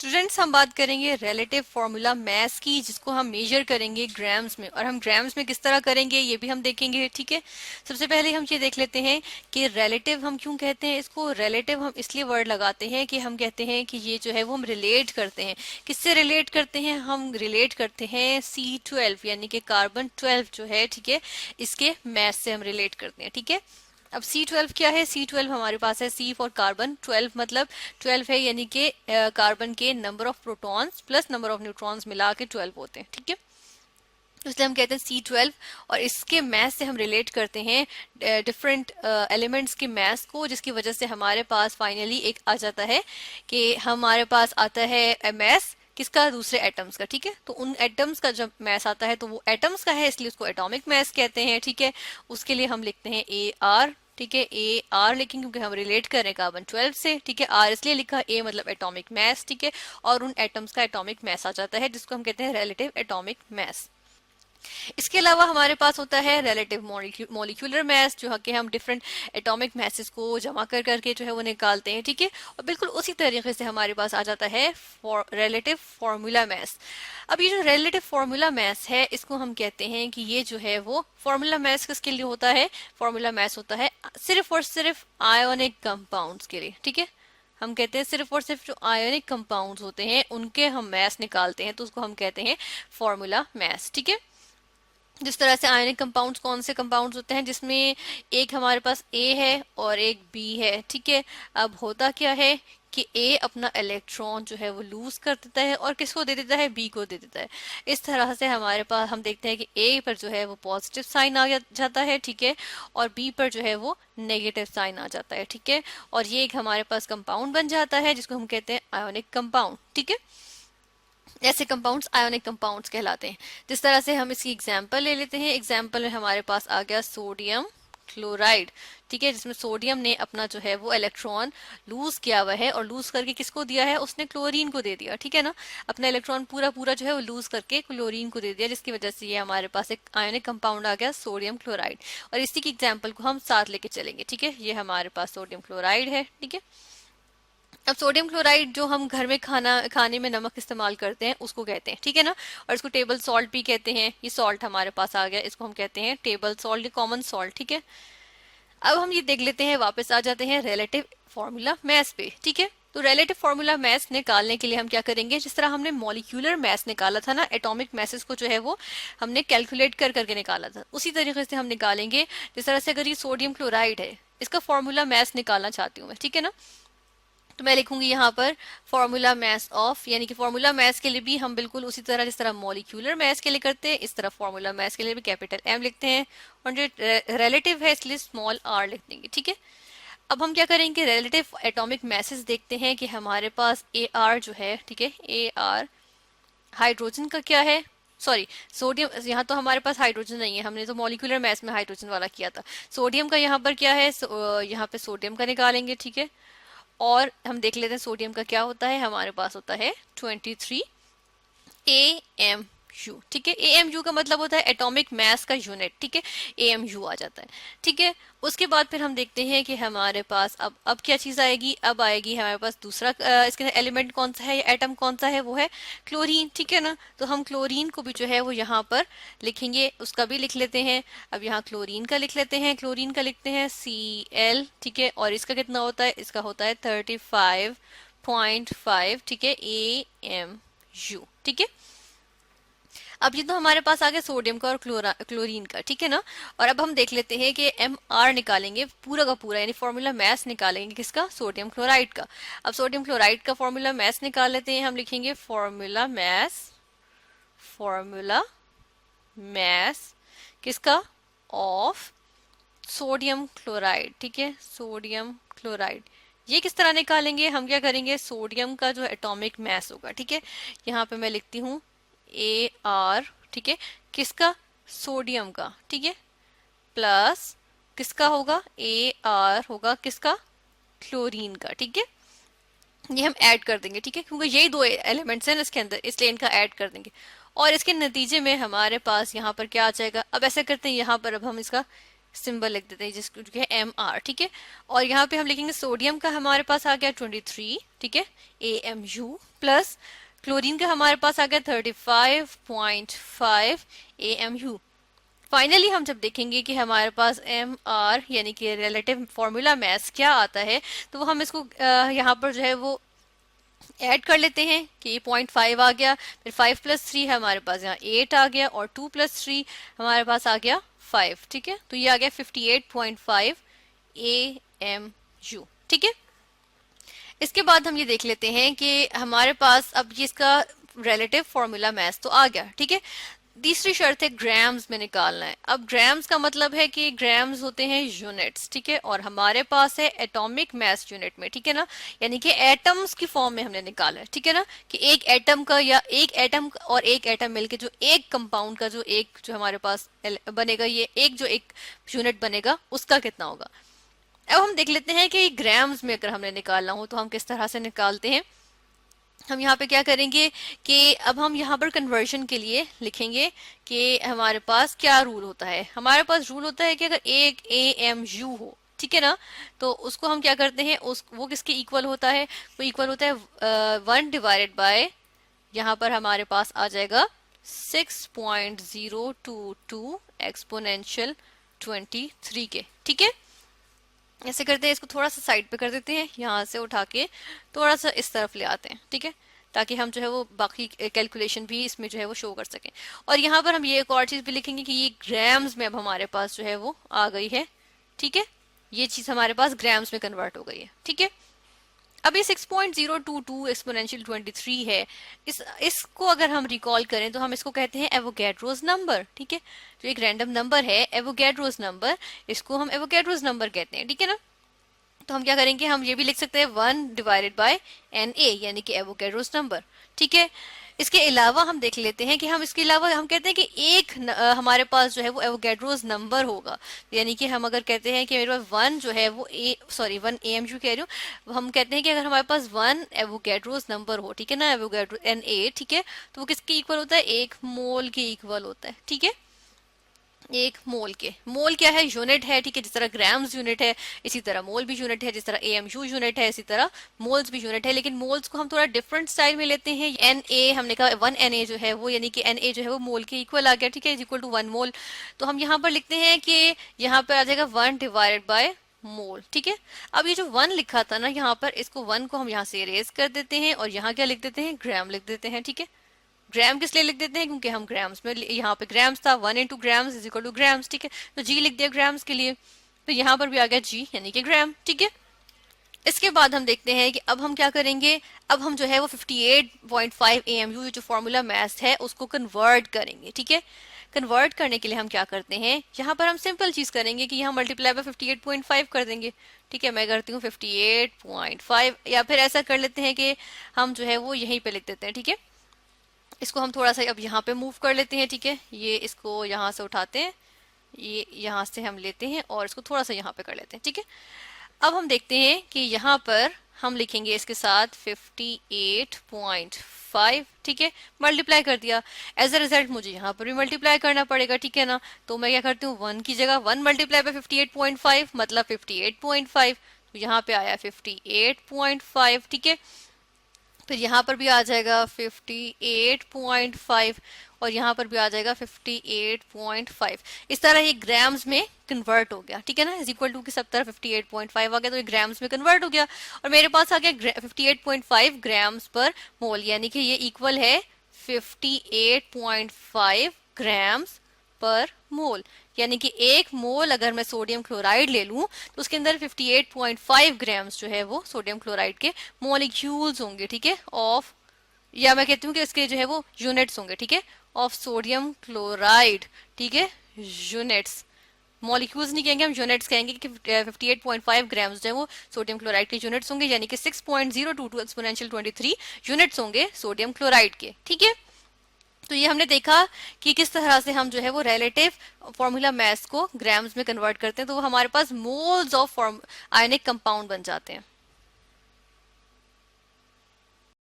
Students हम बात करेंगे रिलेटिव फार्मूला मास की, जिसको हम मेजर करेंगे ग्राम्स में, और हम ग्राम्स में किस तरह करेंगे ये भी हम देखेंगे। ठीक है, सबसे पहले हम ये देख लेते हैं कि रिलेटिव हम क्यों कहते हैं इसको। रिलेटिव हम इसलिए वर्ड लगाते हैं कि हम कहते हैं कि ये जो है वो हम रिलेट करते हैं। किससे रिलेट करते हैं? हम रिलेट करते हैं C12 यानी कि कार्बन 12 जो है, ठीक है, इसके मास से हम रिलेट करते हैं। ठीक है, अब C12 क्या है? C12 हमारे पास है C फॉर कार्बन, 12 मतलब 12 है, यानी कि कार्बन के number of protons plus number of neutrons मिला के 12 होते हैं। ठीक है, इसलिए हम कहते हैं C12, और इसके मैथ से हम रिलेट करते हैं डिफरेंट एलिमेंट्स के मैथ को, जिसकी वजह से हमारे पास फाइनली एक आ जाता है कि हमारे पास आता है मैथ किसका? दूसरे एटम्स का। ठीक है, तो उन एटम्स का जब मैथ आता है तो वो एटम्स का है, इसलिए उसको एटॉमिक मैथ कहते हैं। ठीक है, उसके लिए हम लिखते हैं AR। ठीक है, AR लेकिन क्योंकि हम रिलेट कर रहे हैं कार्बन 12 से। ठीक है, R इसलिए लिखा, A मतलब एटॉमिक मैथ। ठीक है, और उन एटम्स का एटॉमिक मैथ आ जाता है, जिसको हम कहते हैं रिलेटिव एटॉमिक मैथ। इसके अलावा हमारे पास होता है रिलेटिव मॉलिक्यूलर मास, जो कि हम डिफरेंट एटॉमिक मासेस को जमा कर करके जो है वो निकालते हैं। ठीक है, और बिल्कुल उसी तरीके से हमारे पास आ जाता है रिलेटिव फार्मूला मास। अब ये जो रिलेटिव फार्मूला मास है, इसको हम कहते हैं कि ये जो है वो फार्मूला मास किसके लिए होता है? फार्मूला मास होता है सिर्फ और सिर्फ आयोनिक कंपाउंड्स के लिए। ठीक है, हम कहते हैं सिर्फ और सिर्फ जो आयोनिक कंपाउंड्स होते हैं उनके हम मास निकालते हैं, तो उसको हम कहते हैं फार्मूला मास। ठीक है, जिस तरह से आयनिक कंपाउंड्स, कौन से कंपाउंड्स होते हैं जिसमें एक हमारे पास A है और एक B है। ठीक है, अब होता क्या है कि A अपना इलेक्ट्रॉन जो है वो लूज कर देता है और किसको दे देता है? B को दे देता है। इस तरह से हमारे पास हम देखते हैं कि A पर जो है वो पॉजिटिव साइन आ जाता है। ठीक है, और B पर जो है वो नेगेटिव साइन आ जाता है। ठीक है, और ये एक हमारे पास कंपाउंड बन जाता है जिसको हम कहते हैं आयोनिक कंपाउंड। ठीक है, ऐसे कंपाउंड्स आयोनिक कंपाउंड्स कहलाते हैं। जिस तरह से हम इसकी एग्जांपल ले लेते हैं, एग्जांपल में हमारे पास आ गया सोडियम क्लोराइड। ठीक है, जिसमें सोडियम ने अपना जो है वो इलेक्ट्रॉन लूज किया हुआ है, और लूज करके किसको दिया है? उसने क्लोरीन को दे दिया। ठीक है ना, अपना इलेक्ट्रॉन पूरा पूरा जो है वो लूज करके क्लोरीन को दे दिया, जिसकी वजह से ये हमारे पास एक आयोनिक कंपाउंड आ गया सोडियम क्लोराइड। और इसी की एग्जाम्पल को हम साथ लेके चलेंगे। ठीक है, ये हमारे पास सोडियम क्लोराइड है। ठीक है, अब सोडियम क्लोराइड जो हम घर में खाने में नमक इस्तेमाल करते हैं उसको कहते हैं। ठीक है ना, और इसको टेबल सॉल्ट भी कहते हैं। ये सॉल्ट हमारे पास आ गया, इसको हम कहते हैं टेबल सॉल्ट, कॉमन सॉल्ट। ठीक है, अब हम ये देख लेते हैं, वापस आ जाते हैं रिलेटिव फार्मूला मास पे। ठीक है, तो रिलेटिव फार्मूला मास निकालने के लिए हम क्या करेंगे? जिस तरह हमने मॉलिक्यूलर मास निकाला था ना, एटॉमिक मासेस को जो है वो हमने कैलकुलेट कर करके निकाला था, उसी तरीके से हम निकालेंगे। जिस तरह से अगर ये सोडियम क्लोराइड है, इसका फार्मूला मास निकालना चाहती हूँ मैं। ठीक है ना, तो मैं लिखूंगी यहाँ पर फॉर्मूला मास ऑफ, यानी कि फॉर्मूला मास के लिए भी हम बिल्कुल उसी तरह जिस तरह मॉलिक्यूलर मास के लिए करते हैं, इस तरह फॉर्मूला मास के लिए भी कैपिटल M लिखते हैं, और जो रिलेटिव है इसलिए स्मॉल r लिख देंगे। ठीक है, अब हम क्या करेंगे? रिलेटिव एटॉमिक मासेस देखते हैं कि हमारे पास AR जो है, ठीक है, AR हाइड्रोजन का क्या है? सॉरी, सोडियम, यहाँ तो हमारे पास हाइड्रोजन नहीं है, हमने तो मॉलिक्यूलर मास में हाइड्रोजन वाला किया था। सोडियम का यहाँ पर क्या है? यहाँ पे सोडियम का निकालेंगे। ठीक है, और हम देख लेते हैं सोडियम का क्या होता है। हमारे पास होता है 23 AMU। ठीक है, AMU का मतलब होता है एटॉमिक मास का यूनिट। ठीक है, AMU आ जाता है। ठीक है, उसके बाद फिर हम देखते हैं कि हमारे पास अब क्या चीज आएगी? अब आएगी हमारे पास दूसरा इसके अंदर एलिमेंट कौन सा है, एटम कौन सा है? वो है क्लोरीन। ठीक है ना, तो हम क्लोरीन को भी जो है वो यहाँ पर लिखेंगे, उसका भी लिख लेते हैं। अब यहाँ क्लोरीन का लिख लेते हैं, क्लोरीन का लिखते हैं Cl। ठीक है, और इसका कितना होता है? इसका होता है 35.5। ठीक है, AMU। ठीक है, अब ये तो हमारे पास आ गया सोडियम का और क्लोरीन का। ठीक है ना, और अब हम देख लेते हैं कि MR निकालेंगे पूरा का पूरा, यानी फॉर्मूला मास निकालेंगे किसका? सोडियम क्लोराइड का। अब सोडियम क्लोराइड का फॉर्मूला मास निकाल लेते हैं, हम लिखेंगे फॉर्मूला मास किसका? Of sodium chloride. ठीक है, सोडियम क्लोराइड। ये किस तरह निकालेंगे? हम क्या करेंगे? सोडियम का जो एटॉमिक मास होगा, ठीक है, यहाँ पे मैं लिखती हूँ AR। ठीक है, किसका? सोडियम का। ठीक है, प्लस किसका होगा? AR होगा किसका? क्लोरीन का। ठीक है, ये हम ऐड कर देंगे। ठीक है, क्योंकि यही दो एलिमेंट्स हैं ना इसके अंदर, इसलिए इनका ऐड कर देंगे, और इसके नतीजे में हमारे पास यहाँ पर क्या आ जाएगा? अब ऐसा करते हैं, यहाँ पर अब हम इसका सिंबल लिख देते हैं जिसको जो है MR, ठीक है। और यहाँ पे हम लिखेंगे सोडियम का हमारे पास आ गया 23, ठीक है, AMU, प्लस क्लोरीन का हमारे पास आ गया 35.5 AMU। फाइनली हम जब देखेंगे कि हमारे पास MR यानी कि रिलेटिव फॉर्मूला मास क्या आता है, तो हम इसको यहाँ पर जो है वो ऐड कर लेते हैं कि ये 0.5 आ गया, फिर 5 प्लस 3 है हमारे पास यहाँ 8 आ गया, और 2 प्लस 3 हमारे पास आ गया 5, ठीक है। तो ये आ गया 58.5 AMU, ठीक है। इसके बाद हम ये देख लेते हैं कि हमारे पास अब ये इसका रिलेटिव फॉर्मूला मास तो आ गया, ठीक है। तीसरी शर्त है ग्राम्स में निकालना है। अब ग्राम्स का मतलब है कि ग्राम्स होते हैं यूनिट्स, ठीक है, और हमारे पास है एटॉमिक मास यूनिट में, ठीक है ना, यानी कि एटम्स की फॉर्म में हमने निकाला है, ठीक है ना, कि एक एटम का या एक एटम और एक एटम मिलके जो एक कंपाउंड का जो एक जो हमारे पास बनेगा, ये एक जो एक यूनिट बनेगा उसका कितना होगा। अब हम देख लेते हैं कि ग्राम्स में अगर हमने निकालना हो तो हम किस तरह से निकालते हैं। हम यहाँ पे क्या करेंगे कि अब हम यहाँ पर कन्वर्जन के लिए लिखेंगे कि हमारे पास क्या रूल होता है। हमारे पास रूल होता है कि अगर एक AMU हो, ठीक है ना, तो उसको हम क्या करते हैं, उस वो किसके इक्वल होता है, वो इक्वल होता है 1 डिवाइडेड बाय, यहाँ पर हमारे पास आ जाएगा 6.022 एक्सपोनेंशियल 23 के, ठीक है। ऐसे करते हैं, इसको थोड़ा सा साइड पे कर देते हैं, यहाँ से उठा के थोड़ा सा इस तरफ ले आते हैं, ठीक है, ताकि हम जो है वो बाकी कैलकुलेशन भी इसमें जो है वो शो कर सकें। और यहाँ पर हम ये एक और चीज भी लिखेंगे कि ये ग्राम्स में अब हमारे पास जो है वो आ गई है, ठीक है, ये चीज हमारे पास ग्राम्स में कन्वर्ट हो गई है, ठीक है। अब ये 6.022 एक्सपोनेंशियल 23 है, इसको अगर हम रिकॉल करें तो हम इसको कहते हैं एवोगैड्रोस नंबर, ठीक है। जो एक रैंडम नंबर है एवोगैड्रोस नंबर, इसको हम एवोगैड्रोस नंबर कहते हैं, ठीक है ना। तो हम क्या करेंगे, हम ये भी लिख सकते हैं 1 डिवाइडेड बाय NA यानी कि एवोगैड्रोस नंबर, ठीक है। इसके अलावा हम देख लेते हैं कि हम इसके अलावा हम कहते हैं कि एक हमारे पास जो है वो एवोगैड्रोस नंबर होगा, यानी कि हम अगर कहते हैं कि मेरे पास 1 जो है वो 1 AMU कह रही हूँ, हम कहते हैं कि अगर हमारे पास 1 एवोगैड्रोस नंबर हो, ठीक है ना, एवोगैड्रो NA, ठीक है, तो वो किसके इक्वल होता है, 1 मोल के इक्वल होता है, ठीक है। एक मोल के, मोल क्या है, यूनिट है, ठीक है, जिस तरह ग्राम्स यूनिट है इसी तरह मोल भी यूनिट है, जिस तरह AMU यूनिट है इसी तरह मोल्स भी यूनिट है, लेकिन मोल्स को हम थोड़ा डिफरेंट स्टाइल में लेते हैं। NA हमने कहा 1 NA जो है वो, यानी कि NA जो है वो मोल के इक्वल आ गया, ठीक है, इज इक्वल टू 1 मोल। तो हम यहाँ पर लिखते हैं कि यहाँ पर आ जाएगा 1 डिवाइडेड बाय मोल, ठीक है। अब ये जो 1 लिखा था ना यहाँ पर, इसको 1 को हम यहाँ से इरेज कर देते हैं और यहाँ क्या लिख देते हैं, ग्राम लिख देते हैं, ठीक है। ग्राम किस लिए लिख देते हैं, क्योंकि हम ग्राम्स में, यहाँ पे ग्राम्स था, 1 into grams is equal two grams, ठीक है, तो G लिख दिया ग्राम्स के लिए, तो यहाँ पर भी आ गया G यानी कि ग्राम, ठीक है। इसके बाद हम देखते हैं कि अब हम क्या करेंगे, अब हम जो है वो 58.5 AMU जो फॉर्मूला मास है उसको कन्वर्ट करेंगे, ठीक है। कन्वर्ट करने के लिए हम क्या करते हैं, यहाँ पर हम सिंपल चीज करेंगे कि यहाँ मल्टीप्लाई बाय 58.5 कर देंगे, ठीक है। मैं करती हूँ 58.5, या फिर ऐसा कर लेते हैं कि हम जो है वो यहीं पे लिख देते हैं, ठीक है। इसको हम थोड़ा सा अब यहाँ पे मूव कर लेते हैं, ठीक है, ये इसको यहाँ से उठाते हैं, ये यहाँ से हम लेते हैं और इसको थोड़ा सा यहाँ पे कर लेते हैं, ठीक है। अब हम देखते हैं कि यहाँ पर हम लिखेंगे इसके साथ 58.5, ठीक है, मल्टीप्लाई कर दिया, एज अ रिजल्ट मुझे यहाँ पर भी मल्टीप्लाई करना पड़ेगा, ठीक है ना। तो मैं क्या करती हूँ, 1 की जगह 1 मल्टीप्लाई बाय 58.5 मतलब 58.5, तो यहाँ पे आया 58.5, ठीक है। फिर यहाँ पर भी आ जाएगा 58.5 और यहाँ पर भी आ जाएगा 58.5। इस तरह ये ग्राम्स में कन्वर्ट हो गया, ठीक है ना, इज इक्वल टू की सब तरफ 58.5 आ गया, तो ये ग्राम्स में कन्वर्ट हो गया और मेरे पास आ गया 58.5 ग्राम्स पर मोल, यानी कि ये इक्वल है 58.5 ग्राम्स पर मोल, यानी कि एक मोल अगर मैं सोडियम क्लोराइड ले लूं तो उसके अंदर 58.5 ग्राम्स जो है वो सोडियम क्लोराइड के मॉलिक्यूल्स होंगे, ठीक है, ऑफ, या मैं कहती हूँ कि इसके जो है वो यूनिट्स होंगे, ठीक है, ऑफ सोडियम क्लोराइड, ठीक है, यूनिट्स, मॉलिक्यूल्स नहीं कहेंगे हम, यूनिट्स कहेंगे कि 58.5 ग्राम्स जो है वो सोडियम क्लोराइड के यूनिट्स होंगे, यानी कि 6.022 एक्सपोनेंशियल 23 यूनिट्स होंगे सोडियम क्लोराइड के, ठीक है। तो ये हमने देखा कि किस तरह से हम जो है वो रिलेटिव फॉर्मूला मास को ग्राम्स में कन्वर्ट करते हैं, तो वो हमारे पास मोल्स ऑफ आयनिक कंपाउंड बन जाते हैं।